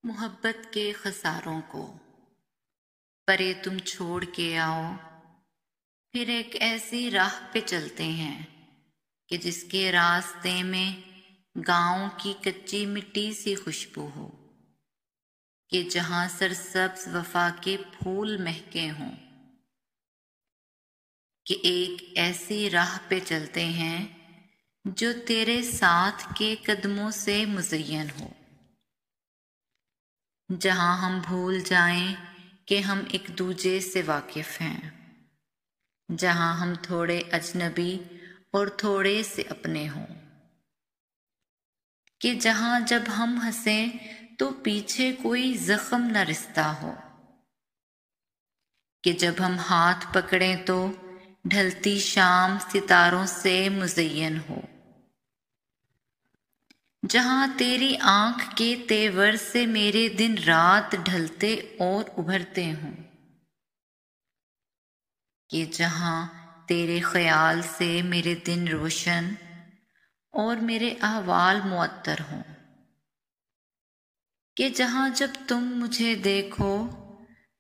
محبت کے خساروں کو پرے تم چھوڑ کے آؤ، پھر ایک ایسی راہ پہ چلتے ہیں کہ جس کے راستے میں گاؤں کی کچی مٹی سی خوشبو ہو، کہ جہاں سرسبز وفا کے پھول مہکے ہوں، کہ ایک ایسی راہ پہ چلتے ہیں جو تیرے ساتھ کے قدموں سے مزین ہو، جہاں ہم بھول جائیں کہ ہم ایک دوجے سے واقف ہیں، جہاں ہم تھوڑے اجنبی اور تھوڑے سے اپنے ہوں، کہ جہاں جب ہم ہنسیں تو پیچھے کوئی زخم نہ رستا ہو، کہ جب ہم ہاتھ پکڑیں تو ڈھلتی شام ستاروں سے مزین ہو، جہاں تیری آنکھ کے تیور سے میرے دن رات ڈھلتے اور ابھرتے ہوں، کہ جہاں تیرے خیال سے میرے دن روشن اور میرے احوال معطر ہوں، کہ جہاں جب تم مجھے دیکھو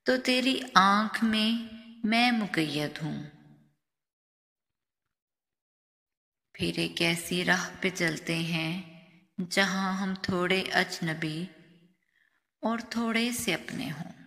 تو تیری آنکھ میں مقید ہوں۔ پھر ایک ایسی راہ پہ چلتے ہیں جہاں ہم تھوڑے اجنبی اور تھوڑے سے اپنے ہوں۔